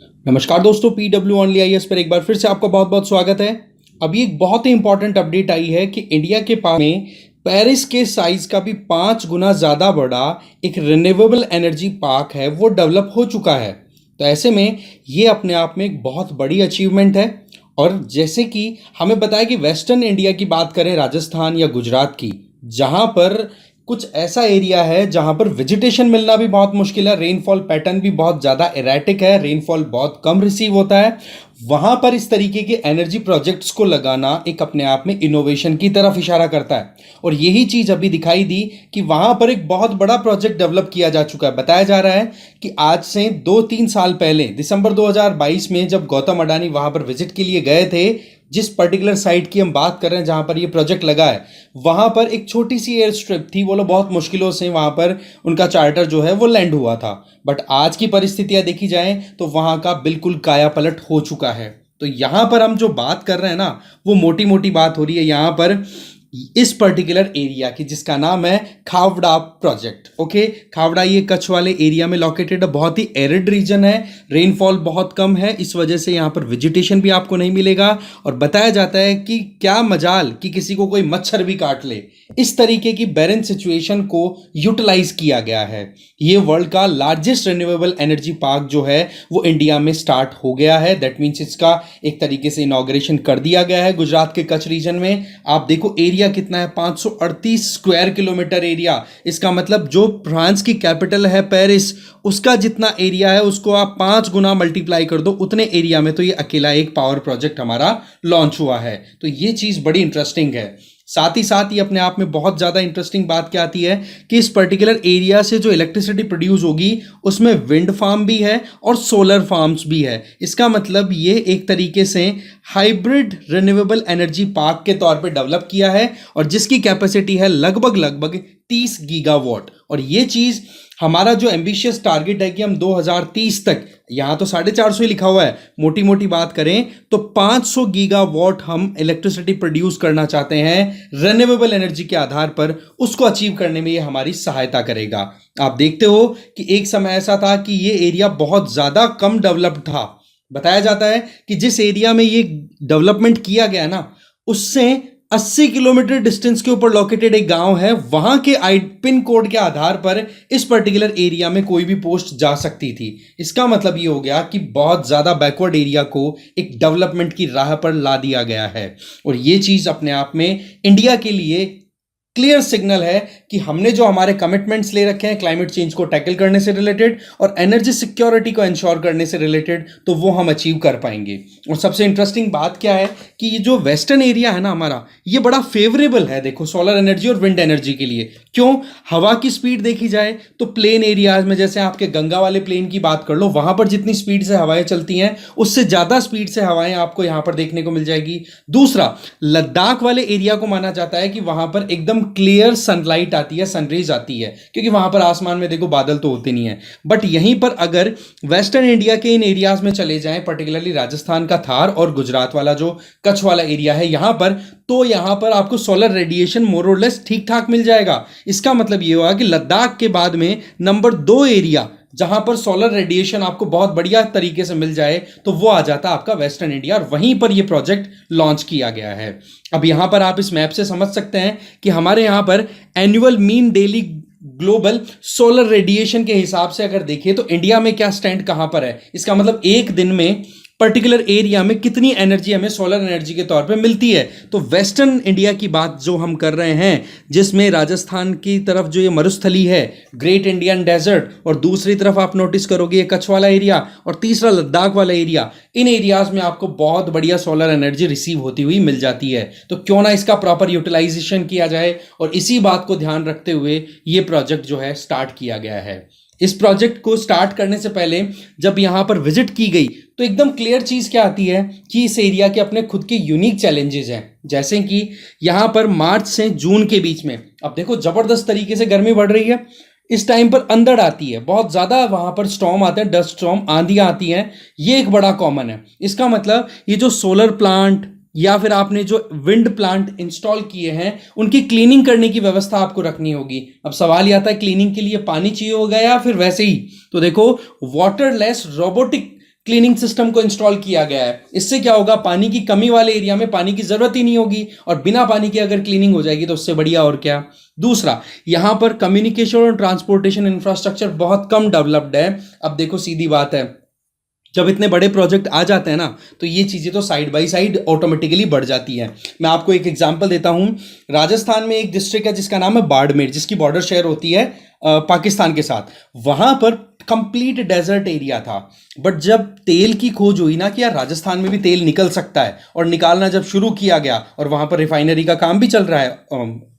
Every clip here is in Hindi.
नमस्कार दोस्तों, पीडब्ल्यू ओनली आईएएस पर एक बार फिर से आपका बहुत बहुत स्वागत है। अभी एक बहुत ही इंपॉर्टेंट अपडेट आई है कि इंडिया के पास में पेरिस के साइज का भी 5 गुना ज़्यादा बड़ा एक रिन्यूएबल एनर्जी पार्क है, वो डेवलप हो चुका है। तो ऐसे में ये अपने आप में एक बहुत बड़ी अचीवमेंट है। और जैसे कि हमें बताया कि वेस्टर्न इंडिया की बात करें, राजस्थान या गुजरात की, जहाँ पर कुछ ऐसा एरिया है जहां पर वेजिटेशन मिलना भी बहुत मुश्किल है, रेनफॉल पैटर्न भी बहुत ज़्यादा एरेटिक है, रेनफॉल बहुत कम रिसीव होता है। वहां पर इस तरीके के एनर्जी प्रोजेक्ट्स को लगाना एक अपने आप में इनोवेशन की तरफ इशारा करता है। और यही चीज़ अभी दिखाई दी कि वहां पर एक बहुत बड़ा प्रोजेक्ट डेवलप किया जा चुका है। बताया जा रहा है कि आज से 2-3 साल पहले दिसंबर 2022 में जब गौतम अडानी वहां पर विजिट के लिए गए थे, जिस पर्टिकुलर साइट की हम बात कर रहे हैं जहां पर ये प्रोजेक्ट लगा है, वहां पर एक छोटी सी एयर स्ट्रिप थी। वो लोग बहुत मुश्किलों से वहां पर उनका चार्टर जो है वो लैंड हुआ था। बट आज की परिस्थितियां देखी जाएं तो वहां का बिल्कुल कायापलट हो चुका है। तो यहां पर हम जो बात कर रहे हैं ना, वो मोटी मोटी बात हो रही है यहां पर इस पर्टिकुलर एरिया की, जिसका नाम है खावड़ा प्रोजेक्ट। ओके, खावड़ा ये कच्छ वाले एरिया में लोकेटेड है, बहुत ही एरिड रीजन है, रेनफॉल बहुत कम है, इस वजह से यहाँ पर वेजिटेशन भी आपको नहीं मिलेगा। और बताया जाता है कि क्या मजाल कि किसी को कोई मच्छर भी काट ले, इस तरीके की बैरन सिचुएशन को यूटिलाइज किया गया है। ये वर्ल्ड का लार्जेस्ट रिन्यूएबल एनर्जी पार्क जो है वो इंडिया में स्टार्ट हो गया है। दैट मीन्स इसका एक तरीके से इनॉग्रेशन कर दिया गया है गुजरात के कच्छ रीजन में। आप देखो एरिया कितना है, 538 स्क्वायर किलोमीटर एरिया। इसका मतलब जो फ्रांस की कैपिटल है पेरिस, उसका जितना एरिया है उसको आप 5 गुना मल्टीप्लाई कर दो, उतने एरिया में तो ये अकेला एक पावर प्रोजेक्ट हमारा लॉन्च हुआ है। तो ये चीज़ बड़ी इंटरेस्टिंग है। साथ ही साथ ये अपने आप में बहुत ज़्यादा इंटरेस्टिंग बात क्या आती है कि इस पर्टिकुलर एरिया से जो इलेक्ट्रिसिटी प्रोड्यूस होगी उसमें विंड फार्म भी है और सोलर फार्म्स भी है। इसका मतलब ये एक तरीके से हाइब्रिड रिन्यूएबल एनर्जी पार्क के तौर पे डेवलप किया है, और जिसकी कैपेसिटी है लगभग लगभग 30 गीगावाट। और ये चीज़ हमारा जो एम्बिशियस टारगेट है कि हम 2030 तक, यहाँ तो 450 ही लिखा हुआ है, मोटी मोटी बात करें तो 500 गीगावाट हम इलेक्ट्रिसिटी प्रोड्यूस करना चाहते हैं रिन्यूएबल एनर्जी के आधार पर। उसको अचीव करने में ये हमारी सहायता करेगा। आप देखते हो कि एक समय ऐसा था कि ये एरिया बहुत ज़्यादा कम डेवलप्ड था। बताया जाता है कि जिस एरिया में ये डेवलपमेंट किया गया ना, उससे 80 किलोमीटर डिस्टेंस के ऊपर लोकेटेड एक गांव है, वहां के आई पिन कोड के आधार पर इस पर्टिकुलर एरिया में कोई भी पोस्ट जा सकती थी। इसका मतलब ये हो गया कि बहुत ज़्यादा बैकवर्ड एरिया को एक डेवलपमेंट की राह पर ला दिया गया है। और ये चीज़ अपने आप में इंडिया के लिए क्लियर सिग्नल है कि हमने जो हमारे कमिटमेंट्स ले रखे हैं क्लाइमेट चेंज को टैकल करने से रिलेटेड और एनर्जी सिक्योरिटी को इंश्योर करने से रिलेटेड, तो वो हम अचीव कर पाएंगे। और सबसे इंटरेस्टिंग बात क्या है कि ये जो वेस्टर्न एरिया है ना हमारा, ये बड़ा फेवरेबल है देखो सोलर एनर्जी और विंड एनर्जी के लिए। क्यों? हवा की स्पीड देखी जाए तो प्लेन एरियाज में, जैसे आपके गंगा वाले प्लेन की बात कर लो, वहां पर जितनी स्पीड से हवाएं चलती हैं उससे ज़्यादा स्पीड से हवाएं आपको यहां पर देखने को मिल जाएगी। दूसरा, लद्दाख वाले एरिया को माना जाता है कि वहां पर एकदम क्लियर सनलाइट आती है, सनरेज आती है, क्योंकि वहां पर आसमान में देखो बादल तो होते नहीं है। बट यहीं पर अगर वेस्टर्न इंडिया के इन एरियाज में चले जाएं, पर्टिकुलरली राजस्थान का थार और गुजरात वाला जो कच्छ वाला एरिया है यहां पर, तो यहां पर आपको सोलर रेडिएशन मोर और लेस ठीक ठाक मिल जाएगा। इसका मतलब यह हुआ कि लद्दाख के बाद में नंबर 2 एरिया जहां पर सोलर रेडिएशन आपको बहुत बढ़िया तरीके से मिल जाए, तो वो आ जाता आपका वेस्टर्न इंडिया, और वहीं पर ये प्रोजेक्ट लॉन्च किया गया है। अब यहां पर आप इस मैप से समझ सकते हैं कि हमारे यहां पर annual mean daily global solar radiation के हिसाब से अगर देखें तो इंडिया में क्या स्टैंड कहां पर है। इसका मतलब एक दिन में पर्टिकुलर एरिया में कितनी एनर्जी हमें सोलर एनर्जी के तौर पे मिलती है। तो वेस्टर्न इंडिया की बात जो हम कर रहे हैं, जिसमें राजस्थान की तरफ जो ये मरुस्थली है, ग्रेट इंडियन डेजर्ट, और दूसरी तरफ आप नोटिस करोगे ये कच्छ वाला एरिया, और तीसरा लद्दाख वाला एरिया, इन एरियाज में आपको बहुत बढ़िया सोलर एनर्जी रिसीव होती हुई मिल जाती है। तो क्यों ना इसका प्रॉपर यूटिलाइजेशन किया जाए, और इसी बात को ध्यान रखते हुए ये प्रोजेक्ट जो है स्टार्ट किया गया है। इस प्रोजेक्ट को स्टार्ट करने से पहले जब यहाँ पर विजिट की गई तो एकदम क्लियर चीज़ क्या आती है कि इस एरिया के अपने खुद के यूनिक चैलेंजेस हैं। जैसे कि यहाँ पर मार्च से जून के बीच में अब देखो ज़बरदस्त तरीके से गर्मी बढ़ रही है। इस टाइम पर अंधड़ आती है, बहुत ज़्यादा वहाँ पर स्टॉर्म आते हैं, डस्ट स्टॉर्म, आंधियाँ आती हैं। ये एक बड़ा कॉमन है। इसका मतलब ये जो सोलर प्लांट या फिर आपने जो विंड प्लांट इंस्टॉल किए हैं उनकी क्लीनिंग करने की व्यवस्था आपको रखनी होगी। अब सवाल ये आता है क्लीनिंग के लिए पानी चाहिए होगा या फिर वैसे ही, तो देखो वाटरलेस रोबोटिक क्लीनिंग सिस्टम को इंस्टॉल किया गया है। इससे क्या होगा, पानी की कमी वाले एरिया में पानी की जरूरत ही नहीं होगी, और बिना पानी के अगर क्लीनिंग हो जाएगी तो उससे बढ़िया और क्या। दूसरा, यहां पर कम्युनिकेशन और ट्रांसपोर्टेशन इंफ्रास्ट्रक्चर बहुत कम डेवलप्ड है। अब देखो सीधी बात है, जब इतने बड़े प्रोजेक्ट आ जाते हैं ना, तो ये चीज़ें तो साइड बाय साइड ऑटोमेटिकली बढ़ जाती हैं। मैं आपको एक एग्जांपल देता हूँ। राजस्थान में एक डिस्ट्रिक्ट है जिसका नाम है बाड़मेर, जिसकी बॉर्डर शेयर होती है पाकिस्तान के साथ। वहाँ पर कंप्लीट डेजर्ट एरिया था, बट जब तेल की खोज हुई ना कि यार राजस्थान में भी तेल निकल सकता है, और निकालना जब शुरू किया गया, और वहाँ पर रिफाइनरी का काम भी चल रहा है,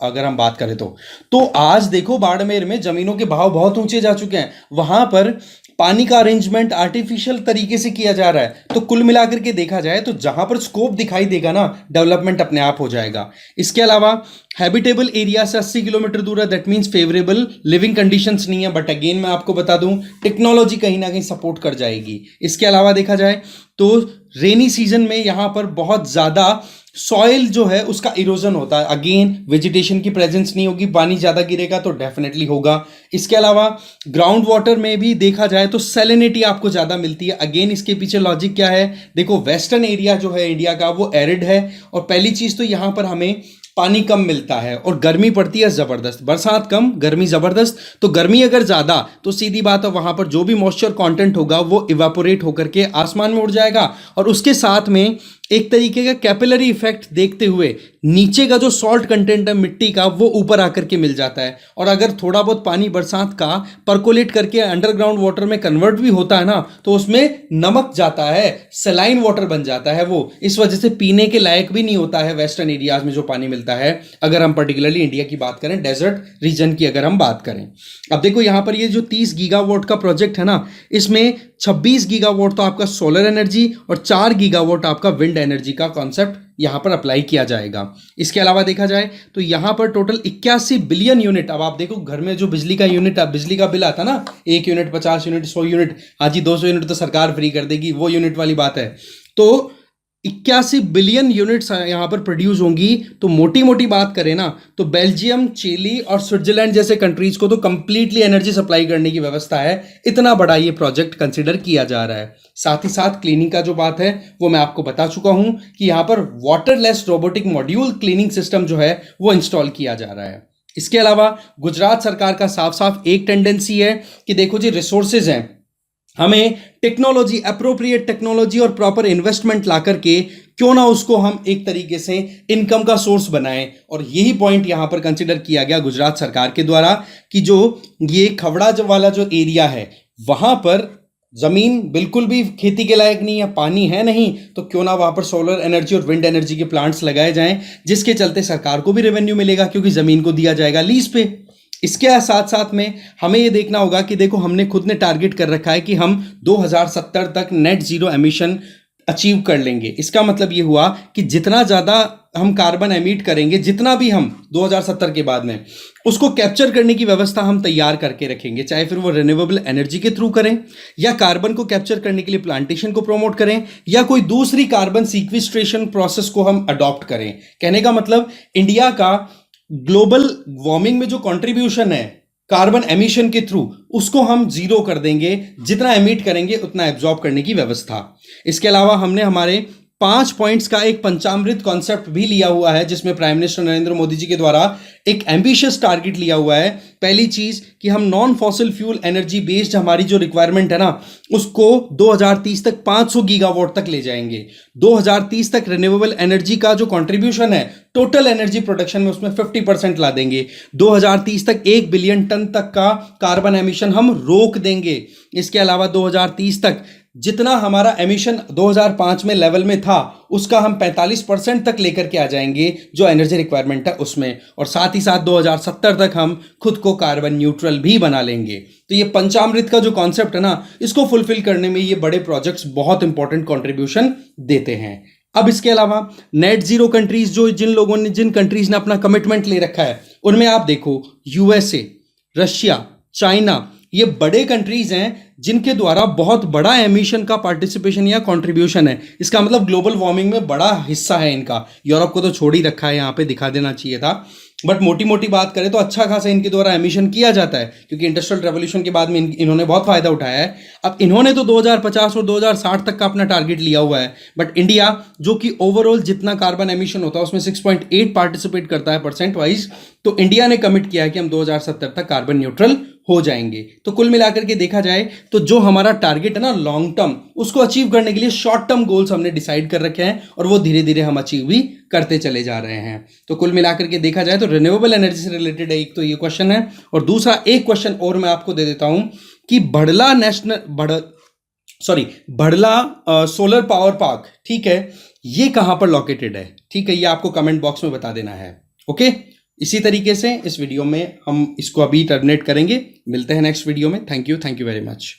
अगर हम बात करें तो आज देखो बाड़मेर में ज़मीनों के भाव बहुत ऊंचे जा चुके हैं। वहाँ पर पानी का अरेंजमेंट आर्टिफिशियल तरीके से किया जा रहा है। तो कुल मिलाकर के देखा जाए तो जहां पर स्कोप दिखाई देगा ना, डेवलपमेंट अपने आप हो जाएगा। इसके अलावा हैबिटेबल एरिया से 80 किलोमीटर दूर है, that means favourable living conditions नहीं है, बट अगेन मैं आपको बता दूं टेक्नोलॉजी कहीं ना कहीं सपोर्ट कर जाएगी। इसके अलावा देखा जाए तो रेनी सीजन में यहां पर बहुत ज़्यादा सॉइल जो है उसका इरोजन होता है। अगेन वेजिटेशन की प्रेजेंस नहीं होगी, पानी ज़्यादा गिरेगा तो डेफिनेटली होगा। इसके अलावा ग्राउंड वाटर में भी देखा जाए तो सैलिनिटी आपको ज़्यादा मिलती है। अगेन इसके पीछे लॉजिक क्या है, देखो वेस्टर्न एरिया जो है इंडिया का वो एरिड है, और पहली चीज़ तो यहाँ पर हमें पानी कम मिलता है और गर्मी पड़ती है ज़बरदस्त। बरसात कम, गर्मी ज़बरदस्त। तो गर्मी अगर ज़्यादा तो सीधी बात है वहाँ पर जो भी मॉइस्चर कंटेंट होगा वो इवेपोरेट होकर के आसमान में उड़ जाएगा, और उसके साथ में एक तरीके का कैपिलरी इफेक्ट देखते हुए नीचे का जो सॉल्ट कंटेंट है मिट्टी का वो ऊपर आकर के मिल जाता है। और अगर थोड़ा बहुत पानी बरसात का परकोलेट करके अंडरग्राउंड वाटर में कन्वर्ट भी होता है ना, तो उसमें नमक जाता है, सलाइन वाटर बन जाता है वो। इस वजह से पीने के लायक भी नहीं होता है वेस्टर्न एरियाज में जो पानी मिलता है, अगर हम पर्टिकुलरली इंडिया की बात करें, डेजर्ट रीजन की अगर हम बात करें। अब देखो यहाँ पर ये जो 30 गीगावाट का प्रोजेक्ट है ना, इसमें 26 गीगावाट तो आपका सोलर एनर्जी और 4 गीगावाट आपका विंड एनर्जी का कॉन्सेप्ट यहाँ पर अप्लाई किया जाएगा। इसके अलावा देखा जाए तो यहाँ पर टोटल 81 बिलियन यूनिट। अब आप देखो घर में जो बिजली का यूनिट, बिजली का बिल आता ना, 1 यूनिट 50 यूनिट 100 यूनिट, हाँ जी 200 यूनिट तो सरकार फ्री कर देगी, वो यूनिट वाली बात है। तो 81 बिलियन यूनिट्स यहाँ पर प्रोड्यूस होंगी। तो मोटी मोटी बात करें ना, तो बेल्जियम, चिली और स्विट्जरलैंड जैसे कंट्रीज को तो कंप्लीटली एनर्जी सप्लाई करने की व्यवस्था है। इतना बड़ा ये प्रोजेक्ट कंसिडर किया जा रहा है। साथ ही साथ क्लीनिंग का जो बात है वो मैं आपको बता चुका हूं कि यहाँ पर waterless robotic module cleaning system जो है वो इंस्टॉल किया जा रहा है। इसके अलावा गुजरात सरकार का साफ साफ एक टेंडेंसी है कि देखो जी रिसोर्सेज हैं, हमें टेक्नोलॉजी, अप्रोप्रिएट टेक्नोलॉजी और प्रॉपर इन्वेस्टमेंट ला करके क्यों ना उसको हम एक तरीके से इनकम का सोर्स बनाएं। और यही पॉइंट यहां पर कंसिडर किया गया गुजरात सरकार के द्वारा कि जो ये खवड़ा वाला जो एरिया है वहां पर जमीन बिल्कुल भी खेती के लायक नहीं है, पानी है नहीं, तो क्यों ना वहां पर सोलर एनर्जी और विंड एनर्जी के प्लांट्स लगाए जाएं, जिसके चलते सरकार को भी रेवेन्यू मिलेगा क्योंकि जमीन को दिया जाएगा लीज पे। इसके साथ साथ में हमें यह देखना होगा कि देखो हमने खुद ने टारगेट कर रखा है कि हम 2070 तक नेट जीरो एमिशन अचीव कर लेंगे। इसका मतलब ये हुआ कि जितना ज़्यादा हम कार्बन एमिट करेंगे, जितना भी हम 2070 के बाद में, उसको कैप्चर करने की व्यवस्था हम तैयार करके रखेंगे, चाहे फिर वो रिन्यूएबल एनर्जी के थ्रू करें, या कार्बन को कैप्चर करने के लिए प्लांटेशन को प्रमोट करें, या कोई दूसरी कार्बन सीक्वेस्ट्रेशन प्रोसेस को हम अडॉप्ट करें। कहने का मतलब इंडिया का ग्लोबल वार्मिंग में जो कंट्रीब्यूशन है कार्बन एमिशन के थ्रू, उसको हम जीरो कर देंगे। जितना एमिट करेंगे उतना एब्जॉर्ब करने की व्यवस्था। इसके अलावा हमने हमारे 5 पॉइंट्स का एक पंचामृत कॉन्सेप्ट भी लिया हुआ है, जिसमें प्राइम मिनिस्टर नरेंद्र मोदी जी के द्वारा एक एम्बिशियस टारगेट लिया हुआ है। पहली चीज कि हम non fossil fuel energy based हमारी जो रिक्वायरमेंट है ना, उसको 2030 तक 500 गीगावाट तक ले जाएंगे। 2030 तक रिन्यूएबल एनर्जी का जो कंट्रीब्यूशन है टोटल एनर्जी प्रोडक्शन में, उसमें 50% ला देंगे। 2030 तक 1 बिलियन टन तक का कार्बन एमिशन हम रोक देंगे। इसके अलावा 2030 तक जितना हमारा एमिशन 2005 में लेवल में था, उसका हम 45% तक लेकर के आ जाएंगे जो एनर्जी रिक्वायरमेंट है उसमें। और साथ ही साथ 2070 तक हम खुद को कार्बन न्यूट्रल भी बना लेंगे। तो ये पंचामृत का जो कॉन्सेप्ट है ना, इसको फुलफिल करने में ये बड़े प्रोजेक्ट्स बहुत इंपॉर्टेंट कंट्रीब्यूशन देते हैं। अब इसके अलावा नेट जीरो कंट्रीज, जो जिन कंट्रीज ने अपना कमिटमेंट ले रखा है, उनमें आप देखो यूएसए, रशिया, चाइना, ये बड़े कंट्रीज हैं जिनके द्वारा बहुत बड़ा एमिशन का पार्टिसिपेशन या कंट्रीब्यूशन है। इसका मतलब ग्लोबल वार्मिंग में बड़ा हिस्सा है इनका। यूरोप को तो छोड़ ही रखा है, यहाँ पे दिखा देना चाहिए था। बट मोटी मोटी बात करें तो अच्छा खासा इनके द्वारा एमिशन किया जाता है, क्योंकि इंडस्ट्रियल रेवोल्यूशन के बाद में इन्होंने बहुत फायदा उठाया है। अब इन्होंने तो 2050 और 2060 तक का अपना टारगेट लिया हुआ है, बट इंडिया जो कि ओवरऑल जितना कार्बन एमिशन होता है उसमें 6.8 पार्टिसिपेट करता है परसेंट वाइज, तो इंडिया ने कमिट किया है कि हम 2070 तक कार्बन न्यूट्रल हो जाएंगे। तो कुल मिलाकर के देखा जाए तो जो हमारा टारगेट है ना लॉन्ग टर्म, उसको अचीव करने के लिए शॉर्ट टर्म गोल्स हमने डिसाइड कर रखे हैं और वो धीरे धीरे हम अचीव भी करते चले जा रहे हैं। तो कुल मिलाकर के देखा जाए तो रिन्यूएबल एनर्जी से रिलेटेड एक तो ये क्वेश्चन है, और दूसरा एक क्वेश्चन और मैं आपको दे देता हूं कि बड़ला सोलर पावर पार्क, ठीक है, ये कहां पर लोकेटेड है, ठीक है, ये आपको कमेंट बॉक्स में बता देना है। ओके, इसी तरीके से इस वीडियो में हम इसको अभी टर्मिनेट करेंगे। मिलते हैं नेक्स्ट वीडियो में। Thank you very much.